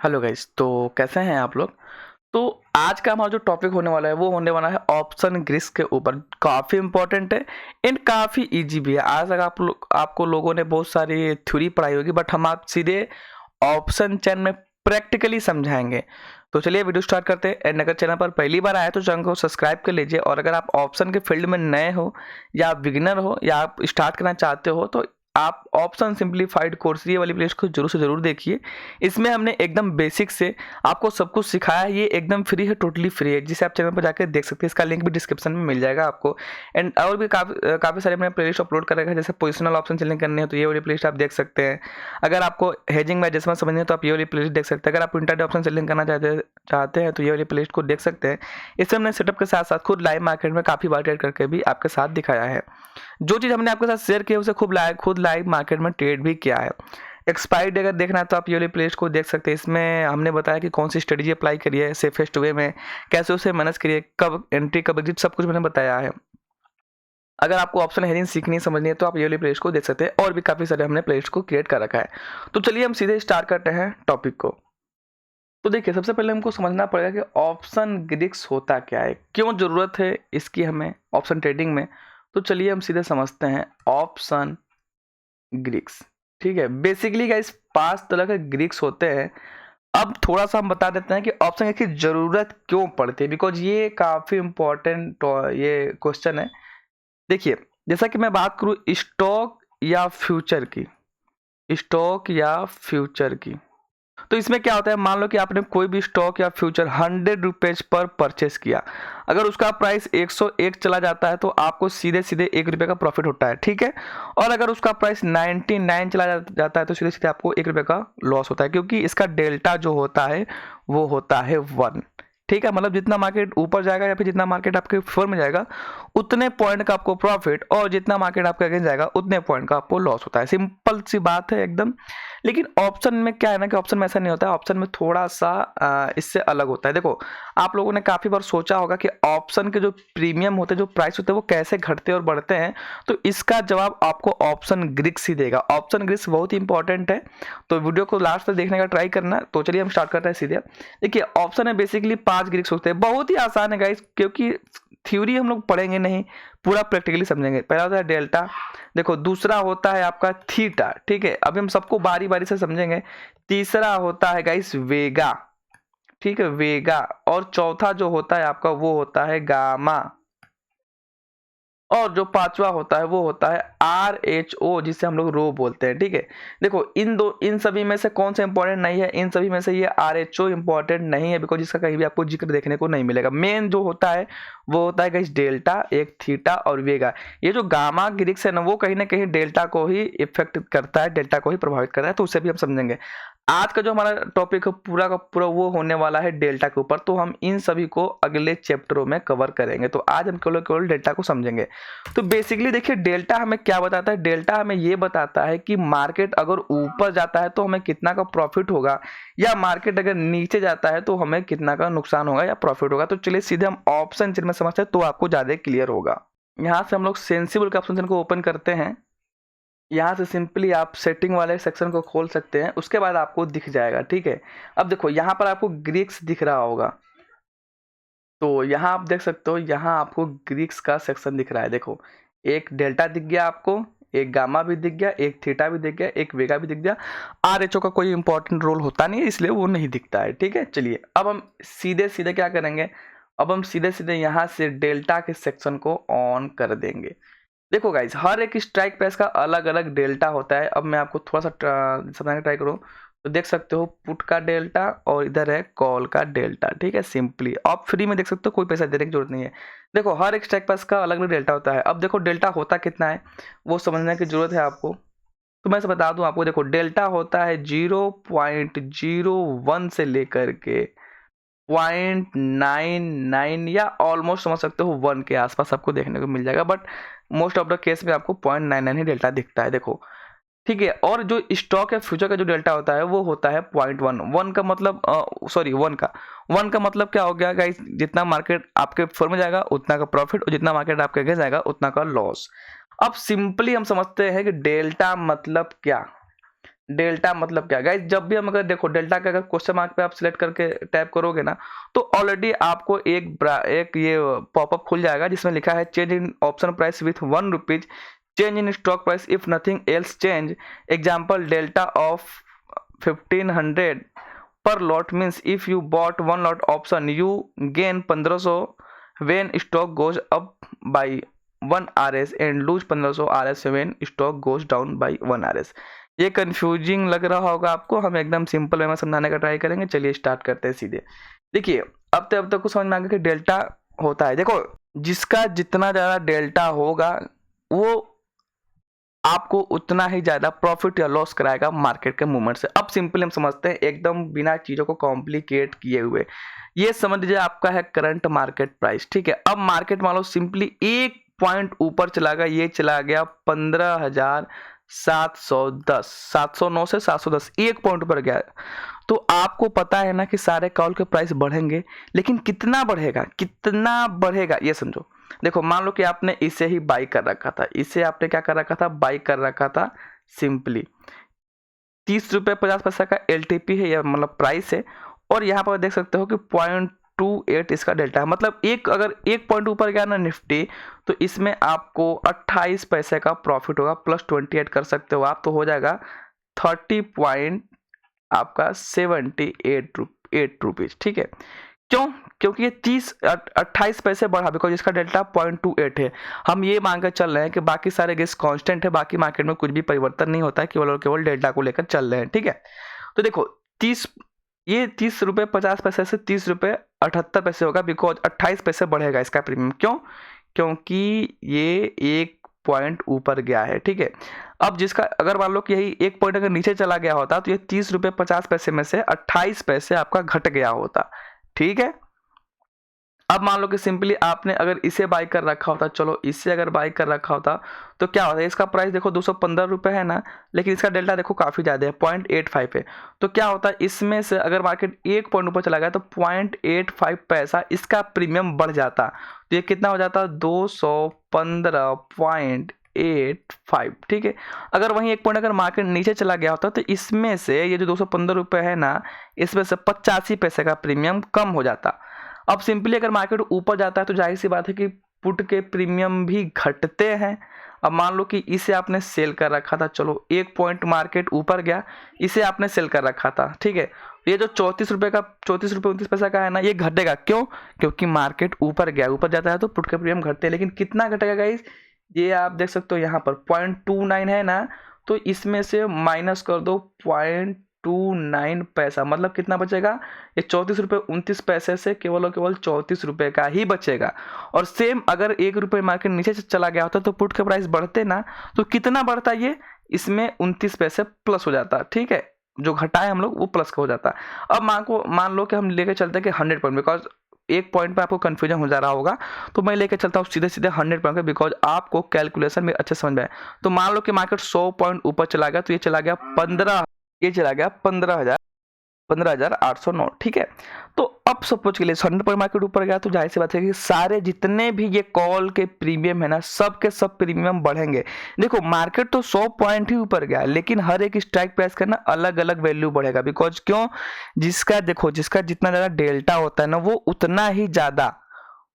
Hello guys, तो कैसे हैं आप लोग। तो आज का हमारा जो टॉपिक होने वाला है वो होने वाला है ऑप्शन ग्रिक्स के ऊपर। काफ़ी इंपॉर्टेंट है एंड काफ़ी इजी भी है। आज तक आपको लोगों ने बहुत सारी थ्योरी पढ़ाई होगी, बट हम आप सीधे ऑप्शन चैन में प्रैक्टिकली समझाएंगे। तो चलिए वीडियो स्टार्ट करते हैं। एंड अगर चैनल पर पहली बार आए तो चैनल को सब्सक्राइब कर लीजिए, और अगर आप ऑप्शन के फील्ड में नए हो या आप बिगिनर हो या आप स्टार्ट करना चाहते हो तो आप ऑप्शन सिंप्लीफाइड कोर्स ये वाली प्लेलिस्ट को जरूर से जरूर देखिए। इसमें हमने एकदम बेसिक से आपको सब कुछ सिखाया है। ये एकदम फ्री है, टोटली फ्री है, जिसे आप चैनल पर जाकर देख सकते हैं। इसका लिंक भी डिस्क्रिप्शन में मिल जाएगा आपको। एंड और भी काफ़ी सारे मैंने प्लेलिस्ट अपलोड कर रखा है। जैसे पोजिशनल ऑप्शन सेलिंग करनी है तो ये वाली प्लेलिस्ट आप देख सकते हैं। अगर आपको हेजिंग में एडजस्टमेंट समझनी है तो आप ये वाली प्लेलिस्ट देख सकते हैं। अगर आप इंटरडे ऑप्शन सेलिंग करना चाहते हैं तो ये वाली प्लेलिस्ट को देख सकते हैं। इससे हमने सेटअप के साथ साथ खुद लाइव मार्केट में काफ़ी बार ट्रेड करके भी आपके साथ दिखाया है। जो चीज़ हमने आपके साथ शेयर की है उसे खुद लाइव मार्केट में ट्रेड भी किया है। एक्सपायरी डे अगर देखना है तो आप ये वाली प्लेलिस्ट को देख सकते हैं। इसमें हमने बताया कि कौन सी स्ट्रेटजी अप्लाई करिए सेफेस्ट वे में, कैसे उसे मैनेज करिए, कब एंट्री कब एग्जिट, सब कुछ मैंने बताया है। अगर आपको ऑप्शन हेजिंग सीखनी समझनी है तो आप ये वाली प्लेलिस्ट को देख सकते हैं। और भी काफ़ी सारे हमने प्लेलिस्ट को क्रिएट कर रखा है। तो चलिए हम सीधे स्टार्ट करते हैं टॉपिक को। तो देखिए, सबसे पहले हमको समझना पड़ेगा कि ऑप्शन ग्रिक्स होता क्या है, क्यों ज़रूरत है इसकी हमें ऑप्शन ट्रेडिंग में। तो चलिए हम सीधे समझते हैं ऑप्शन ग्रिक्स। ठीक है, बेसिकली गाइस 5 तरह के ग्रिक्स होते हैं। अब थोड़ा सा हम बता देते हैं कि ऑप्शन की ज़रूरत क्यों पड़ती है, बिकॉज ये काफ़ी इंपॉर्टेंट ये क्वेश्चन है। देखिए, जैसा कि मैं बात करूँ स्टॉक या फ्यूचर की, तो इसमें क्या होता है, मान लो कि आपने कोई भी स्टॉक या फ्यूचर 100 रुपीज पर परचेस किया। अगर उसका प्राइस 101 चला जाता है तो आपको सीधे सीधे 1 रुपये का प्रॉफिट होता है। ठीक है, और अगर उसका प्राइस 99 चला जाता है तो सीधे सीधे आपको 1 रुपये का लॉस होता है, क्योंकि इसका डेल्टा जो होता है वो होता है 1। ठीक है, मतलब जितना मार्केट ऊपर जाएगा या फिर जितना मार्केट आपके फेवर में जाएगा उतने पॉइंट का आपको प्रॉफिट, और जितना मार्केट आपके अगेंस्ट जाएगा उतने पॉइंट का आपको लॉस होता है। सिंपल सी बात है एकदम। लेकिन ऑप्शन में क्या है ना कि ऑप्शन में ऐसा नहीं होता है। ऑप्शन में थोड़ा सा इससे अलग होता है। देखो, आप लोगों ने काफ़ी बार सोचा होगा कि ऑप्शन के जो प्रीमियम होते हैं, जो प्राइस होते हैं, वो कैसे घटते और बढ़ते हैं। तो इसका जवाब आपको ऑप्शन ग्रिक्स ही देगा। ऑप्शन ग्रिक्स बहुत ही इंपॉर्टेंट है, तो वीडियो को लास्ट तक देखने का ट्राई करना। तो चलिए हम स्टार्ट करते हैं सीधे। देखिए, ऑप्शन में बेसिकली 5 ग्रिक्स होते हैं। बहुत ही आसान है गाइस, क्योंकि थ्योरी हम लोग पढ़ेंगे नहीं, पूरा प्रैक्टिकली समझेंगे। पहला होता है डेल्टा, देखो। दूसरा होता है आपका थीटा। ठीक है, अभी हम सबको बारी बारी से समझेंगे। तीसरा होता है गाइस वेगा। ठीक है, वेगा। और चौथा जो होता है आपका वो होता है गामा। और जो पांचवा होता है वो होता है RHO, जिसे हम लोग रो बोलते हैं। ठीक है, देखो इन सभी में से कौन सा इंपॉर्टेंट नहीं है, इन सभी में से ये RHO इंपॉर्टेंट नहीं है, बिकॉज इसका कहीं भी आपको जिक्र देखने को नहीं मिलेगा। मेन जो होता है वो होता है गाइस डेल्टा, एक थीटा और वेगा। ये जो गामा ग्रिक्स है ना, वो कहीं ना कहीं डेल्टा को ही इफेक्ट करता है, डेल्टा को ही प्रभावित करता है। तो उसे भी हम समझेंगे। आज का जो हमारा टॉपिक है पूरा का पूरा वो होने वाला है डेल्टा के ऊपर। तो हम इन सभी को अगले चैप्टरों में कवर करेंगे। तो आज हम केवल डेल्टा को समझेंगे। तो बेसिकली देखिए, डेल्टा हमें क्या बताता है। डेल्टा हमें ये बताता है कि मार्केट अगर ऊपर जाता है तो हमें कितना का प्रॉफिट होगा, या मार्केट अगर नीचे जाता है तो हमें कितना का नुकसान होगा या प्रॉफिट होगा। तो चलिए सीधे हम ऑप्शन चेन में समझते हैं, तो आपको ज्यादा क्लियर होगा। यहाँ से हम लोग सेंसिबल के ऑप्शन चेन को ओपन करते हैं। यहाँ से सिंपली आप सेटिंग वाले सेक्शन को खोल सकते हैं, उसके बाद आपको दिख जाएगा। ठीक है, अब देखो यहाँ पर आपको ग्रीक्स दिख रहा होगा। तो यहाँ आप देख सकते हो, यहाँ आपको ग्रीक्स का सेक्शन दिख रहा है। देखो, एक डेल्टा दिख गया आपको, एक गामा भी दिख गया, एक थीटा भी दिख गया, एक वेगा भी दिख गया। RHO का कोई इंपॉर्टेंट रोल होता नहीं है, इसलिए वो नहीं दिखता है। ठीक है, चलिए अब हम सीधे सीधे क्या करेंगे, अब हम सीधे सीधे यहाँ से डेल्टा के सेक्शन को ऑन कर देंगे। देखो गाइज, हर एक स्ट्राइक प्राइस का अलग अलग डेल्टा होता है। अब मैं आपको थोड़ा सा समझाने का ट्राई करूँ तो देख सकते हो पुट का डेल्टा और इधर है कॉल का डेल्टा। ठीक है, सिंपली आप फ्री में देख सकते हो, कोई पैसा देने की जरूरत नहीं है। देखो, हर एक स्ट्राइक प्राइस का अलग अलग डेल्टा होता है। अब देखो डेल्टा होता कितना है वो समझने की जरूरत है आपको। तो मैं से बता दूं आपको, देखो डेल्टा होता है 0.01 से लेकर के 0.99 या ऑलमोस्ट समझ सकते हो 1 के आसपास आपको देखने को मिल जाएगा। But most of the case में आपको 0.99 ही डेल्टा दिखता है। देखो, ठीक है। और जो स्टॉक या फ्यूचर का जो डेल्टा होता है वो होता है 0.1। 1 का मतलब सॉरी 1 का मतलब क्या हो गया गाइस, जितना मार्केट आपके फर्म में जाएगा उतना का प्रॉफिट, और जितना मार्केट आपके अगेंस्ट जाएगा उतना का लॉस। अब सिंपली हम समझते हैं कि डेल्टा मतलब क्या। डेल्टा मतलब क्या गाइस, जब भी हम अगर देखो डेल्टा का अगर क्वेश्चन मार्क पे आप सिलेक्ट करके टैप करोगे ना, तो ऑलरेडी आपको एक ये पॉपअप खुल जाएगा जिसमें लिखा है change in option price with 1 rupees, change in stock price if nothing else change, example delta of 1500 per lot means if you bought one lot option you gain 1500 when stock goes up by 1 rs and lose 1500 rs when stock goes down by 1 rs। ये confusing लग रहा होगा आपको, हम एकदम simple way में समझाने का ट्राई करेंगे। चलिए स्टार्ट करते हैं सीधे। देखिए अब तक को समझ में आ गया कि डेल्टा होता है। देखो जिसका जितना ज़्यादा डेल्टा होगा वो आपको उतना ही ज़्यादा प्रॉफिट या लॉस कराएगा मार्केट के मूवमेंट से। अब सिंपली हम समझते हैं एकदम बिना चीज़ों को कॉम्प्लिकेट किए हुए। ये समझ लीजिए आपका है करंट मार्केट प्राइस, ठीक है। अब मार्केट मान लो सिंपली एक पॉइंट ऊपर चला गया, ये चला गया 15,710, 709 से 710, एक पॉइंट ऊपर गया। तो आपको पता है ना कि सारे कॉल के प्राइस बढ़ेंगे, लेकिन कितना बढ़ेगा ये समझो। देखो मान लो कि आपने इसे ही बाई कर रखा था, इसे आपने क्या कर रखा था, बाई कर रखा था। सिंपली 30 रुपये 50 पैसा का LTP है, या मतलब प्राइस है, और यहाँ पर देख सकते हो कि 0.28 इसका डेल्टा है। मतलब अगर एक पॉइंट ऊपर गया ना निफ्टी, तो इसमें आपको 28 पैसे का प्रॉफिट होगा, प्लस 28 कर सकते हो आप, तो हो जाएगा 30 पॉइंट आपका 78 रुपीज, ठीक है। क्यों? क्योंकि ये 28 पैसे बढ़ा, बिकॉज इसका डेल्टा 0.28 है। हम ये मान कर चल रहे हैं कि बाकी सारे गेस कांस्टेंट है, बाकी मार्केट में कुछ भी परिवर्तन नहीं होता है, केवल और केवल डेल्टा को लेकर चल रहे हैं, ठीक है। तो देखो 30 रुपये 50 पैसे से 30 रुपये 78 पैसे होगा, बिकॉज 28 पैसे बढ़ेगा इसका प्रीमियम। क्यों? क्योंकि ये एक पॉइंट ऊपर गया है, ठीक है। अब जिसका अगर मान लो कि यही एक पॉइंट अगर नीचे चला गया होता, तो ये 30 रुपये 50 पैसे में से 28 पैसे आपका घट गया होता, ठीक है। अब मान लो कि सिंपली आपने अगर इसे बाई कर रखा होता, चलो इसे अगर बाई कर रखा होता, तो क्या होता है, इसका प्राइस देखो 215 रुपये है ना, लेकिन इसका डेल्टा देखो काफ़ी ज़्यादा है, 0.85 है। तो क्या होता है, इसमें से अगर मार्केट एक पॉइंट ऊपर चला गया तो 0.85 पैसा इसका प्रीमियम बढ़ जाता, तो ये कितना हो जाता, 215.85, ठीक है। अगर वहीं एक पॉइंट अगर मार्केट नीचे चला गया होता, तो इसमें से ये जो 215 रुपये है ना, इसमें से 85 पैसे का प्रीमियम कम हो जाता। अब सिंपली अगर मार्केट ऊपर जाता है तो जाहिर सी बात है कि पुट के प्रीमियम भी घटते हैं। अब मान लो कि इसे आपने सेल कर रखा था, चलो एक पॉइंट मार्केट ऊपर गया, इसे आपने सेल कर रखा था, ठीक है। ये जो 34 रुपये 29 पैसा का है ना, ये घटेगा। क्यों? क्योंकि मार्केट ऊपर गया, ऊपर जाता है तो पुट के प्रीमियम घटते हैं, लेकिन कितना घटेगा गाइस, ये आप देख सकते हो यहाँ पर 0.29 है ना, तो इसमें से माइनस कर दो 0.29 पैसा, मतलब कितना बचेगा, ये 34 रुपये 29 पैसे से केवल और केवल 34 रुपये का ही बचेगा। और सेम अगर 1 रुपये मार्केट नीचे से चला गया होता तो पुट के प्राइस बढ़ते ना, तो कितना बढ़ता, ये इसमें 29 पैसे प्लस हो जाता, ठीक है। जो घटाए हम लोग वो प्लस का हो जाता। अब मान लो कि हम लेके चलते हैं कि 100 पॉइंट, बिकॉज एक पॉइंट पे आपको कंफ्यूजन हो जा रहा होगा, तो मैं लेके चलता हूँ सीधे 100 पॉइंट पे, बिकॉज आपको कैलकुलेशन में अच्छे समझ में आए। तो मान लो कि मार्केट 100 पॉइंट ऊपर चला गया, तो ये चला गया 15,809, ठीक है। तो अब सपोज के लिए 100 पॉइंट मार्केट ऊपर गया, तो जाहिर सी बात है कि सारे जितने भी ये कॉल के प्रीमियम है ना, सब के सब प्रीमियम बढ़ेंगे। देखो मार्केट तो 100 पॉइंट ही ऊपर गया, लेकिन हर एक स्ट्राइक प्राइस का ना अलग अलग वैल्यू बढ़ेगा, बिकॉज क्यों, जिसका जितना ज़्यादा डेल्टा होता है ना, वो उतना ही ज़्यादा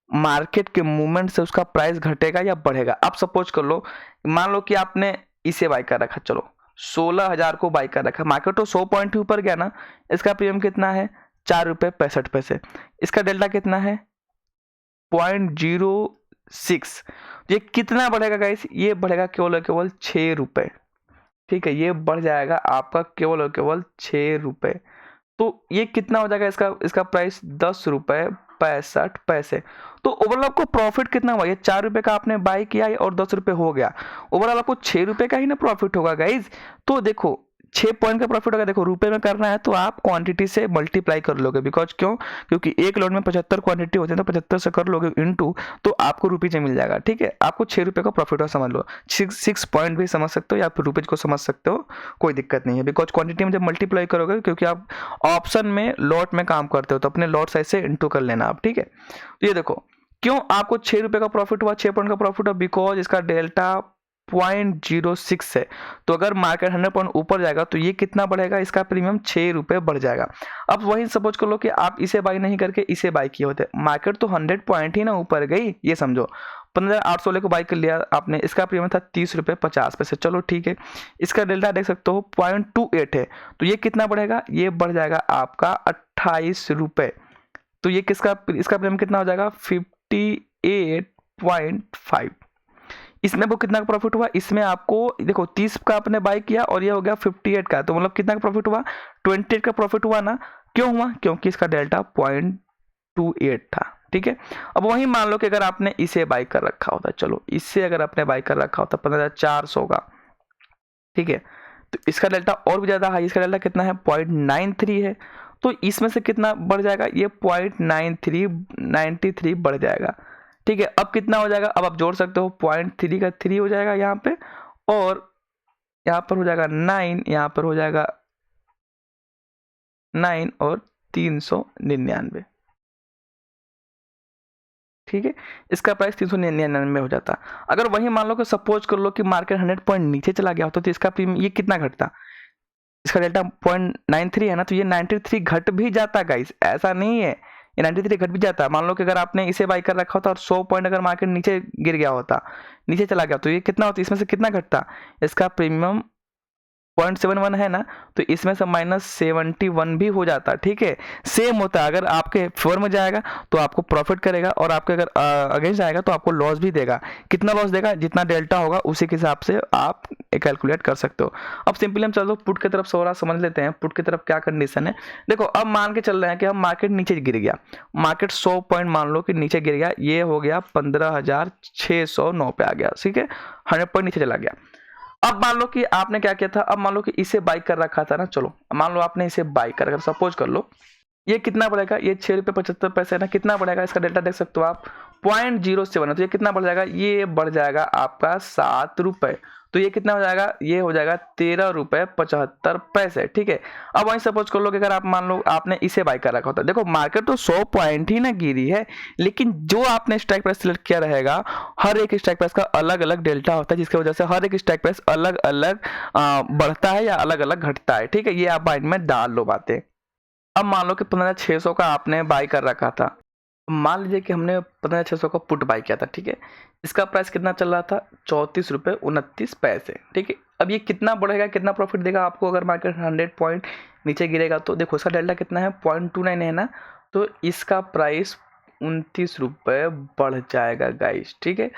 मार्केट के मूवमेंट से उसका प्राइस घटेगा या बढ़ेगा। अब सपोज कर लो, मान लो कि आपने इसे बाय कर रखा, चलो 16,000 को बाई कर रखा, मार्केट तो 100 पॉइंट ही ऊपर गया ना, इसका प्रीमियम कितना है, 4 रुपये 65 पैसे, इसका डेल्टा कितना है 0.06। ये कितना बढ़ेगा गाइस, ये बढ़ेगा केवल और केवल 6 रुपये, ठीक है। ये बढ़ जाएगा आपका केवल और केवल 6 रुपये। तो ये कितना हो जाएगा, इसका प्राइस 10 रुपये 65 पैसे। तो ओवरऑल आपको प्रॉफिट कितना हुआ, ये 4 रुपये का आपने बाई किया और 10 रुपये हो गया, ओवरऑल आपको 6 रुपये का ही ना प्रॉफिट होगा गाइज। तो देखो 6 पॉइंट का प्रॉफिट होगा, देखो रुपए में करना है तो आप क्वांटिटी से मल्टीप्लाई कर लोगे, बिकॉज क्यों, क्योंकि एक लोड में 75 क्वांटिटी होती है, तो 75 से कर लोगे इनटू, तो आपको रुपीज में मिल जाएगा, ठीक है। आपको 6 रुपये का प्रॉफिट हो, समझ लो 6 पॉइंट भी समझ सकते हो या फिर रुपीज को समझ सकते हो, कोई दिक्कत नहीं है। बिकॉज क्वांटिटी में जब मल्टीप्लाई करोगे, क्योंकि आप ऑप्शन में लॉट में काम करते हो, तो अपने लॉट साइज से इंटू कर लेना आप, ठीक है। तो ये देखो क्यों आपको 6 रुपये का प्रॉफिट हुआ, 6 पॉइंट का प्रॉफिट हुआ, बिकॉज इसका डेल्टा 0.06 है। तो अगर मार्केट 100 पॉइंट ऊपर जाएगा तो ये कितना बढ़ेगा, इसका प्रीमियम 6 रुपये बढ़ जाएगा। अब वही सपोज कर लो कि आप इसे बाई नहीं करके इसे बाई किए होते, मार्केट तो 100 पॉइंट ही ना ऊपर गई, ये समझो 15,800 को बाई कर लिया आपने, इसका प्रीमियम था 30 रुपये 50 पैसे। चलो ठीक है, इसका डेल्टा देख सकते हो 0.28 है, तो ये कितना बढ़ेगा, ये बढ़ जाएगा आपका 28 रुपये। तो ये किसका, इसका प्रीमियम कितना हो जाएगा 58.5। इसमें वो कितना का प्रॉफिट हुआ, इसमें आपको देखो 30 का आपने बाई किया और ये हो गया 58 का, तो मतलब कितना का प्रॉफिट हुआ, 28 का प्रॉफिट हुआ ना। क्यों हुआ, क्योंकि इसका डेल्टा 0.28 था। ठीक है, अब वही मान लो कि अगर आपने इसे बाई कर रखा होता, चलो इससे अगर आपने बाई कर रखा होता 15,400 का, ठीक है, तो इसका डेल्टा और भी ज्यादा हाई, इसका डेल्टा कितना है 0.93 है, तो इसमें से कितना बढ़ जाएगा, ये 0.93 बढ़ जाएगा। ठीक है, अब कितना हो जाएगा, अब आप जोड़ सकते हो 0.3 का 3 हो जाएगा यहाँ पे, और यहाँ पर हो जाएगा 9, यहाँ पर हो जाएगा 9 और 399। ठीक है, इसका प्राइस 399 हो जाता। अगर वही मान लो कि सपोज कर लो कि मार्केट 100 पॉइंट नीचे चला गया होता तो इसका प्रीमियम ये कितना घटता, इसका डेल्टा 0.93 है ना, तो ये 93 घट भी जाता गाइस, ऐसा नहीं है, ये 93 घट भी जाता। मान लो कि अगर आपने इसे बाई कर रखा होता और 100 पॉइंट अगर मार्केट नीचे गिर गया होता, नीचे चला गया, तो ये कितना होता, इसमें से कितना घटता, इसका प्रीमियम 0.71 है ना, तो इसमें से -71 भी हो जाता। ठीक है, सेम होता है, अगर आपके फेवर में जाएगा तो आपको प्रॉफिट करेगा, और आपके अगर अगेंस्ट जाएगा तो आपको लॉस भी देगा। कितना लॉस देगा, जितना डेल्टा होगा उसी के हिसाब से आप कैलकुलेट कर सकते हो। अब सिंपली हम चलो पुट की तरफ थोड़ा समझ लेते हैं, पुट की तरफ क्या कंडीशन है। देखो अब मान के चल रहे हैं कि हम मार्केट नीचे गिर गया, मार्केट 100 पॉइंट मान लो कि नीचे गिर गया, ये हो गया 15,609 पे आ गया। ठीक है, 100 पॉइंट नीचे चला गया। अब मान लो कि आपने क्या किया था, अब मान लो कि इसे बाई कर रखा था ना, चलो मान लो आपने इसे बाई कर रखा, सपोज कर लो ये कितना बढ़ेगा, ये 6 रुपये 75 पैसे है ना, कितना बढ़ेगा, इसका डेल्टा देख सकते हो आप 0.07 है, तो ये कितना बढ़ जाएगा, ये बढ़ जाएगा आपका 7 रुपये, तो ये कितना हो जाएगा, ये हो जाएगा 13 रुपये 75 पैसे। ठीक है, अब वहीं सपोज कर लो कि अगर आप मान लो आपने इसे बाई कर रखा होता, देखो मार्केट तो 100 पॉइंट ही ना गिरी है, लेकिन जो आपने स्ट्राइक प्राइस सिलेक्ट किया रहेगा, हर एक स्ट्राइक प्राइस का अलग अलग डेल्टा होता है, जिसकी वजह से हर एक स्ट्राइक प्राइस अलग अलग बढ़ता है या अलग अलग घटता है। ठीक है, ये आप माइंड में डाल लो बातें। अब मान लो कि 15,600 का आपने बाई कर रखा था, मान लीजिए कि हमने 15,600 का पुट बाई किया था। ठीक है, इसका प्राइस कितना चल रहा था 34 रुपये 29 पैसे। ठीक है, अब ये कितना बढ़ेगा, कितना प्रॉफिट देगा आपको अगर मार्केट 100 पॉइंट नीचे गिरेगा, तो देखो इसका डेल्टा कितना है 0.29 है ना, तो इसका प्राइस 29 रुपये बढ़ जाएगा गाइस। ठीक है,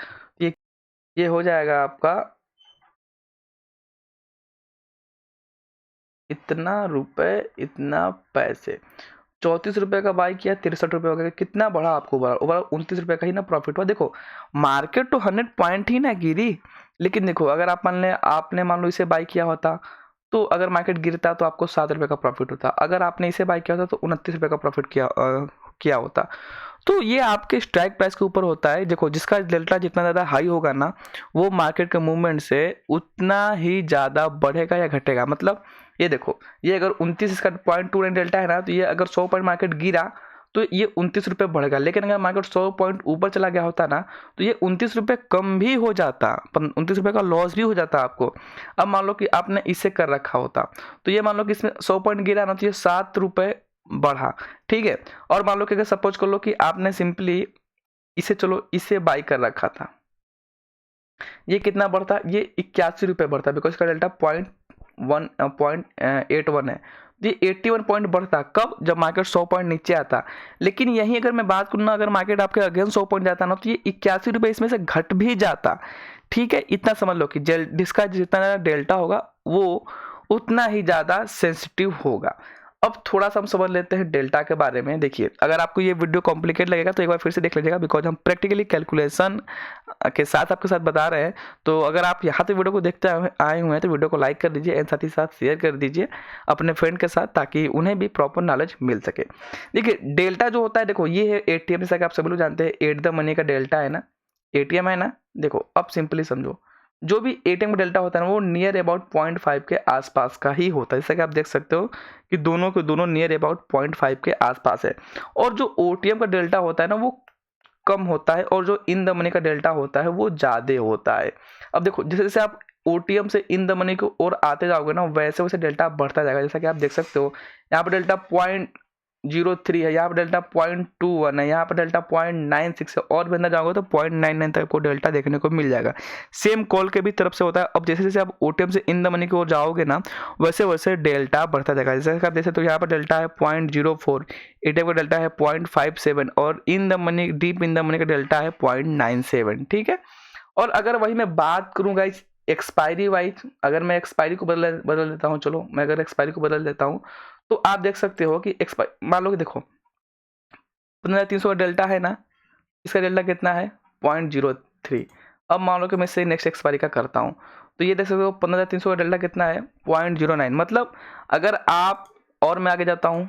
ये हो जाएगा आपका इतना रुपए इतना पैसे, 34 रुपये का बाई किया 63 रुपये हो गया, कितना बढ़ा आपको, ओवरऑल 29 रुपये का ही ना प्रॉफिट हुआ। देखो मार्केट तो 100 पॉइंट ही ना गिरी, लेकिन देखो अगर आप आपने मान लो इसे बाई किया होता, तो अगर मार्केट गिरता तो आपको 7 रुपये का प्रॉफिट होता, अगर आपने इसे बाई किया होता तो 29 रुपये का प्रॉफिट किया होता। तो ये आपके स्ट्राइक प्राइस के ऊपर होता है। देखो जिसका डेल्टा जितना ज़्यादा हाई होगा ना, वो मार्केट के मूवमेंट से उतना ही ज़्यादा बढ़ेगा या घटेगा। मतलब ये देखो, ये अगर 29 इसका 0.29 डेल्टा है ना, तो ये अगर 100 पॉइंट मार्केट गिरा तो ये 29 रुपये बढ़ेगा, लेकिन अगर मार्केट 100 पॉइंट ऊपर चला गया होता ना, तो ये 29 रुपये कम भी हो जाता, 29 रुपये का लॉस भी हो जाता आपको। अब मान लो कि आपने इसे कर रखा होता, तो ये मान लो कि इसमें 100 पॉइंट गिरा ना, तो ये 7 रुपये बढ़ा। ठीक है, और मान लो कि अगर सपोज कर लो कि आपने सिंपली इसे, चलो इसे बाई कर रखा था, ये कितना बढ़ता, ये 81 रुपये बढ़ता, बिकॉज इसका डेल्टा 0.81 है, ये 81 पॉइंट बढ़ता कब, जब मार्केट 100 पॉइंट नीचे आता। लेकिन यही अगर मैं बात करूँ ना, अगर मार्केट आपके अगेंस्ट 100 पॉइंट जाता ना, तो ये 81 रुपये इसमें से घट भी जाता। ठीक है, इतना समझ लो कि जिसका जितना ज़्यादा डेल्टा होगा वो उतना ही ज़्यादा सेंसिटिव होगा। अब थोड़ा सा हम समझ लेते हैं डेल्टा के बारे में। देखिए अगर आपको ये वीडियो कॉम्प्लिकेट लगेगा तो एक बार फिर से देख लीजिएगा, बिकॉज हम प्रैक्टिकली कैलकुलेशन के साथ आपके साथ बता रहे हैं। तो अगर आप यहाँ तक वीडियो को देखते आए हुए हैं तो वीडियो को लाइक कर दीजिए एंड साथ ही साथ शेयर कर दीजिए अपने फ्रेंड के साथ, ताकि उन्हें भी प्रॉपर नॉलेज मिल सके। देखिए डेल्टा जो होता है, देखो ये है एटीएम, जैसा कि आप सभी लोग जानते हैं एट द मनी का डेल्टा है ना, एटीएम है ना। देखो अब सिंपली समझो, जो भी एटीएम का डेल्टा होता है ना, वो नियर अबाउट 0.5 के आसपास का ही होता है। जैसा कि आप देख सकते हो कि दोनों के दोनों नियर अबाउट 0.5 के आसपास है। और जो ओटीएम का डेल्टा होता है ना, वो कम होता है, और जो इन द मनी का डेल्टा होता है वो ज़्यादा होता है। अब देखो जैसे जैसे आप ओटीएम से इन द मनी की ओर आते जाओगे ना, वैसे वैसे डेल्टा बढ़ता जाएगा। जैसा कि आप देख सकते हो यहाँ पर डेल्टा 0.03 है, यहाँ पर डेल्टा 0.21 है, यहाँ पर डेल्टा 0.96 है, और भी अंदर जाओगे तो 0.99 तक को डेल्टा देखने को मिल जाएगा। सेम कॉल के भी तरफ से होता है। अब जैसे जैसे आप ओटीएम से इन द मनी की ओर जाओगे ना, वैसे वैसे डेल्टा बढ़ता जाएगा। जैसे कि आप देख सकते हो यहाँ पर डेल्टा है 0.04, एटीएम का डेल्टा है 0.57 और in the money, deep in the money का डेल्टा है 0.97। ठीक है। और अगर वही मैं बात करूँ गाइस एक्सपायरी वाइज, अगर मैं एक्सपायरी को बदल देता हूँ, चलो मैं अगर एक्सपायरी को बदल देता हूँ, तो आप देख सकते हो कि मान लो कि देखो 15,300 का डेल्टा है ना, इसका डेल्टा कितना है 0.03। अब मान लो कि मैं इससे नेक्स्ट एक्सपायरी का करता हूँ, तो ये देख सकते हो 15,300 का डेल्टा कितना है 0.09। मतलब अगर आप, और मैं आगे जाता हूँ,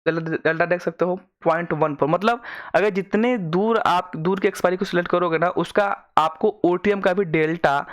डेल्टा देख सकते हो 0.1 पर। मतलब अगर जितने दूर आप दूर के एक्सपायरी को सिलेक्ट करोगे ना, उसका आपको ओटीएम का भी डेल्टा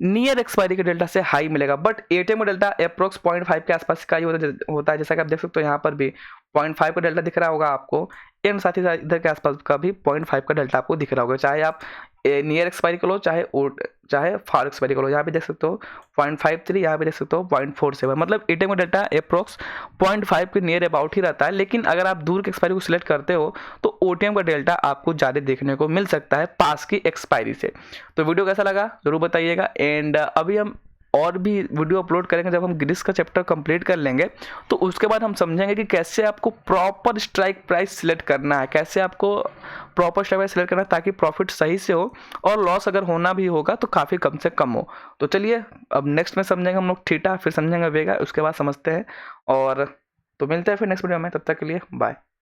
नियर एक्सपायरी के डेल्टा से हाई मिलेगा। बट एटीएम का डेल्टा अप्रोक्स 0.5 के आसपास का ही होता है। जैसा कि आप देख सकते हो यहाँ पर भी 0.5 का डेल्टा दिख रहा होगा आपको, एंड साथ ही साथ इधर के आसपास का भी 0.5 का डेल्टा आपको दिख रहा होगा, चाहे आप नियर एक्सपायरी को लो चाहे फार एक्सपायरी को लो। यहाँ पे देख सकते हो 0.53, यहाँ पे देख सकते हो 0.47। मतलब एटीएम का डेल्टा अप्रोक्स 0.5 के नियर अबाउट ही रहता है। लेकिन अगर आप दूर के एक्सपायरी को सिलेक्ट करते हो तो ओटीएम का डेल्टा आपको ज़्यादा देखने को मिल सकता है पास की एक्सपायरी से। तो वीडियो कैसा लगा जरूर बताइएगा। एंड अभी हम और भी वीडियो अपलोड करेंगे जब हम ग्रिस का चैप्टर कंप्लीट कर लेंगे, तो उसके बाद हम समझेंगे कि कैसे आपको प्रॉपर स्ट्राइक प्राइस सिलेक्ट करना है, कैसे आपको प्रॉपर स्ट्राइक प्राइस सिलेक्ट करना है ताकि प्रॉफिट सही से हो और लॉस अगर होना भी होगा तो काफ़ी कम से कम हो। तो चलिए अब नेक्स्ट में समझेंगे हम लोग थीटा, फिर समझेंगे वेगा, उसके बाद समझते हैं। और तो मिलते हैं फिर नेक्स्ट वीडियो में, तब तक के लिए बाय।